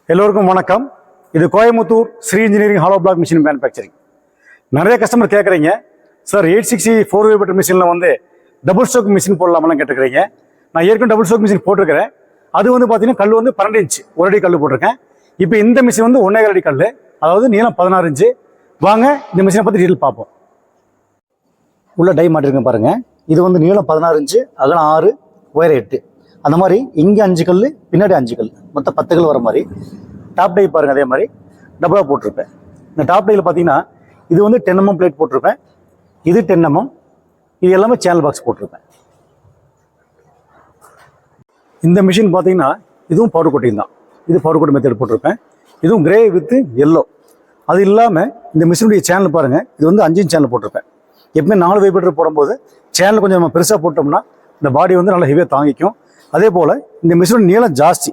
எல்லோருக்கும் வணக்கம். இது Coimbatore Shri engineering hollow block machine manufacturing. நிறைய கஸ்டமர் கேட்குறீங்க, சார் 860 4 பட்டர் மிஷினில் வந்து டபுள் ஸ்டோக் மிஷின் போடலாமெல்லாம் கேட்டுக்கிறீங்க. நான் ஏற்கனவே டபுள் ஸ்டோக் மிஷின் போட்டிருக்கிறேன். அது வந்து பார்த்தீங்கன்னா கல் வந்து 12 இன்ச் ஒரு அடி கல் போட்டிருக்கேன். இப்போ இந்த மிஷின் வந்து 1.5 அடி கல், அதாவது நீளம் 16 இன்ச்சு. வாங்க இந்த மிஷினை பற்றி டீட்டெயில் பார்ப்போம். உள்ள டை மாட்டிருக்கேன் பாருங்கள். இது வந்து நீளம் 16 இன்ச்சு, அகலம் 6, உயரம் 8. அந்த மாதிரி இங்கே 5 கல், பின்னாடி 5 கல், மொத்தம் 10 கல் வர மாதிரி. டாப் டை பாருங்கள், அதே மாதிரி டபுளாக போட்டிருப்பேன். இந்த டாப் டையில் பார்த்தீங்கன்னா இது வந்து 10 mm பிளேட் போட்டிருப்பேன், இது 10 mm, இது எல்லாமே சேனல் பாக்ஸ் போட்டிருப்பேன். இந்த மிஷின் பார்த்தீங்கன்னா இதுவும் பவுடர் கோட்டிங் தான். இது பவுடர் கோட் மெத்தட் போட்டிருப்பேன். இதுவும் கிரே வித் எல்லோ. அது இல்லாமல் இந்த மிஷினுடைய சேனல் பாருங்கள், இது வந்து 5 இன்ச் சேனல் போட்டிருப்பேன். எப்பவுமே 4 வைப்ரேட்டர் போடும்போது சேனல் கொஞ்சம் நம்ம பெருசாக போட்டோம்னா இந்த பாடி வந்து நல்லா ஹெவியாக தாங்கிக்கும். அதே போல் இந்த மிஷினோட நீளம் ஜாஸ்தி.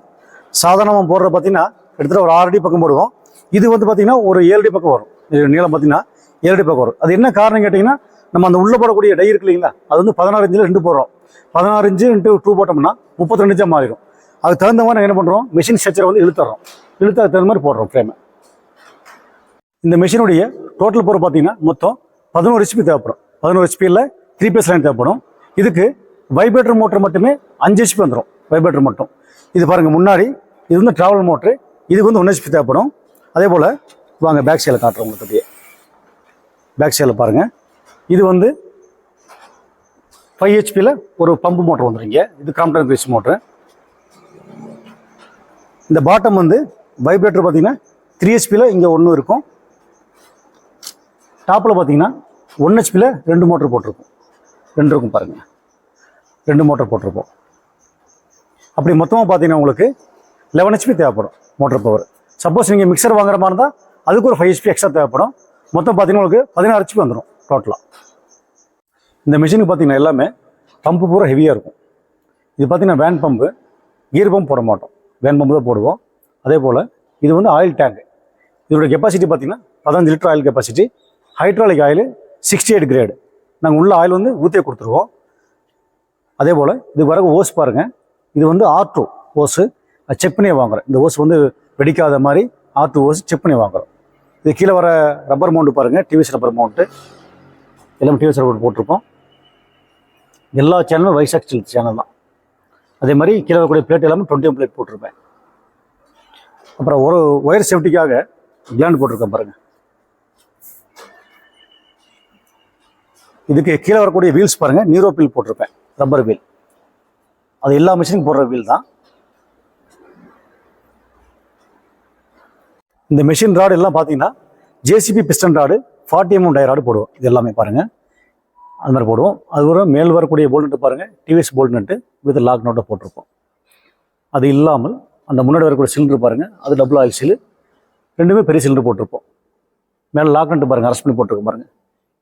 சாதாரணமாக போடுற பார்த்தீங்கன்னா கிட்டத்தட்ட ஒரு 6 அடி பக்கம் போடுவோம். இது வந்து பார்த்தீங்கன்னா ஒரு 7 அடி பக்கம் வரும். இது நீளம் பார்த்தீங்கன்னா 7 அடி பக்கம் வரும். அது என்ன காரணம் கேட்டிங்கன்னா, நம்ம அந்த உள்ளே போடக்கூடிய டை இருக்கு இல்லைங்களா, அது வந்து 16 இன்ச்சில் 2 போடுறோம். 16 இன்ச்சு × 2 போட்டோம்னா 32 இன்ச்சாக மாறிடும். அதுக்கு தகுந்த மாதிரி நாங்கள் என்ன பண்ணுறோம், மிஷின் ஸ்ட்ரக்சரை வந்து இழுத்துறோம். அதுக்கு தகுந்த மாதிரி போடுறோம் ஃப்ரேமை. இந்த மிஷினுடைய டோட்டல் பொருள் பார்த்தீங்கன்னா மொத்தம் 11 HP தேவைப்படும். 11 HPயில் 3 பேஸ் லைன் தேவைப்படும். இதுக்கு வைப்ரேட்டர் மோட்டர் மட்டுமே 5 HP வந்துடும். வைப்ரேட்டர் மட்டும். இது பாருங்கள், முன்னாடி இது வந்து ட்ராவல் மோட்ரு, இதுக்கு வந்து 1 HP தேவைப்படும். அதே போல் வாங்க பேக் சைடில் காட்டுறோம் உங்களுக்கு. அப்படியே பேக் சைடில் பாருங்கள், இது வந்து 5 HPயில் ஒரு பம்பு மோட்டர் வந்துடுங்க. இது கிராம்ப்டன் கிரீஸ் மோட்ரு. இந்த பாட்டம் வந்து வைப்ரேட்டர் பார்த்தீங்கன்னா 3 HPயில் இங்கே 1 இருக்கும். டாப்பில் பார்த்தீங்கன்னா 1 HPயில் 2 மோட்டர் போட்டிருக்கும். 2 இருக்கும் பாருங்கள், 2 மோட்டர் போட்டிருப்போம். அப்படி மொத்தமாக பார்த்தீங்கன்னா உங்களுக்கு 11 HP தேவைப்படும் மோட்டர் பவர். சப்போஸ் நீங்கள் மிக்சர் வாங்குற மாதிரி இருந்தால் அதுக்கு ஒரு 5 HP எக்ஸ்ட்ரா தேவைப்படும். மொத்தம் பார்த்தீங்கன்னா உங்களுக்கு 16 HP வந்துடும் டோட்டலாக. இந்த மிஷினுக்கு பார்த்தீங்கன்னா எல்லாமே பம்பு பூரா ஹெவியாக இருக்கும். இது பார்த்தீங்கன்னா வேன் பம்பு, கியர் பம்ப் போட மாட்டோம், வேன் பம்பு தான் போடுவோம். அதே போல் இது வந்து ஆயில் டேங்க். இதோட கெப்பாசிட்டி பார்த்தீங்கன்னா 15 litre oil capacity. Hydraulic oil 68 grade. நாங்கள் உள்ள ஆயில் வந்து ஊற்றியே கொடுத்துருவோம். அதே போல் இது வர ஓஸ் பாருங்கள், இது வந்து R2 ஓஸு செக் பண்ணி வாங்குறோம். இந்த ஓஸ் வந்து வெடிக்காத மாதிரி R2 ஓஸ் செக் பண்ணி வாங்குறோம். இது கீழே வர ரப்பர் மவுண்ட் பாருங்கள், டிவிஎஸ் ரப்பர் மவுண்ட்டு, எல்லாமே டிவிஎஸ் ரப்பர் போட்டிருப்போம். எல்லா சேனலும் வைசாக் ஸ்டீல் சேனல் தான். அதே மாதிரி கீழே வரக்கூடிய பிளேட் எல்லாமே 20 பிளேட் போட்டிருப்பேன். அப்புறம் ஒரு ஒயர் சேஃப்டிக்காக கிளாண்ட் போட்டிருக்கேன் பாருங்கள். இதுக்கு கீழே வரக்கூடிய வீல்ஸ் பாருங்கள், நீரோ வீல் போட்டிருப்பேன், ரப்பர் வீல். அது எல்லா மிஷினுக்கும் போடுற வீல் தான். இந்த மிஷின் ராடு எல்லாம் பார்த்தீங்கன்னா JCB piston rod, 40 mm dia rod போடுவோம். இது எல்லாமே பாருங்கள், அது மாதிரி போடுவோம். அது ஒரு மேல் வரக்கூடிய போல்ட் நட்டு பாருங்கள், டிவிஎஸ் போல்ட் நட்டு வித் லாக் நோட்டை போட்டிருப்போம். அது இல்லாமல் அந்த முன்னாடி வரக்கூடிய சிலிண்டர் பாருங்கள், அது டபுள் ஆயில் சீல், 2மே பெரிய சிலிண்டர் போட்டிருப்போம். மேலே லாக் நட்டு பாருங்கள், அரெஸ்ட் பண்ணி போட்டிருக்கோம் பாருங்கள்.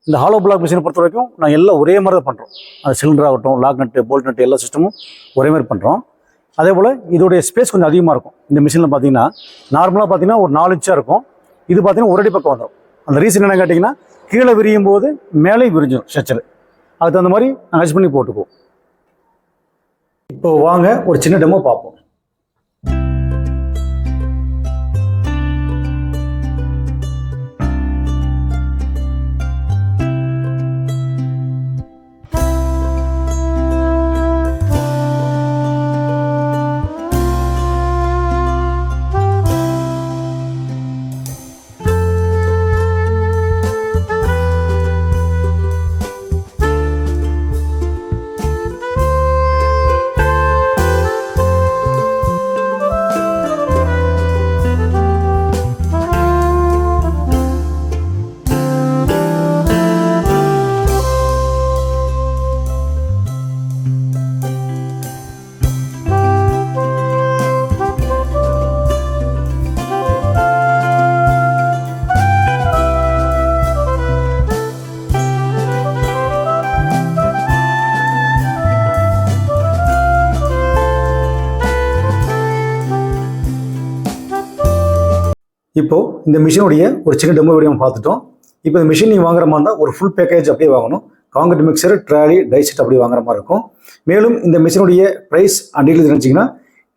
இந்த ஹாலோ பிளாக் மிஷினை பொறுத்த வரைக்கும் நாங்கள் எல்லாம் ஒரே மாதிரி தான் பண்ணுறோம். அந்த சிலிண்டர் ஆகட்டும், லாக் நட்டு, போல்ட் நட்டு, எல்லா சிஸ்டமும் ஒரே மாதிரி பண்ணுறோம். அதே போல் இதோடைய ஸ்பேஸ் கொஞ்சம் அதிகமாக இருக்கும். இந்த மிஷினில் பார்த்தீங்கன்னா நார்மலாக பார்த்தீங்கன்னா ஒரு 4 இன்ச்சாக இருக்கும். இது பார்த்தீங்கன்னா 1 அடி பக்கம் வந்துடும். அந்த ரீசன் என்ன கேட்டிங்கன்னா, கீழே விரியும் போது மேலே விரிஞ்சிடும் ஸ்ட்ரக்சர். அதுக்கு தகுந்த மாதிரி நாங்கள் அட்ஜஸ்ட் பண்ணி போட்டுக்குவோம். இப்போ வாங்க ஒரு சின்ன டெமோ பார்ப்போம். இப்போது இந்த மிஷினுடைய ஒரு சின்ன டெமோ வீடியோ பார்த்துட்டோம். இப்போ இந்த மிஷின் நீங்கள் வாங்குற மாதிரி இருந்தால் ஒரு ஃபுல் பேக்கேஜ் அப்படியே வாங்கணும். காங்கிரீட் மிக்சர், ட்ராலி, டைசெட் அப்படி வாங்குற மாதிரி இருக்கும். மேலும் இந்த மிஷினுடைய ப்ரைஸ் அண்ட் டீட்டெயில்ஸ் நினச்சிங்கன்னா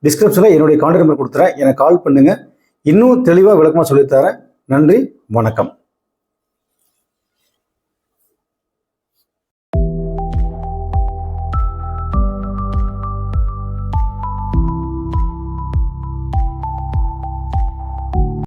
டிஸ்கிரிப்ஷனில் என்னுடைய கான்டாக்ட் நம்பர் கொடுத்துறேன், எனக்கு கால் பண்ணுங்கள். இன்னும் தெளிவாக விளக்கமாக சொல்லித்தரேன். நன்றி, வணக்கம்.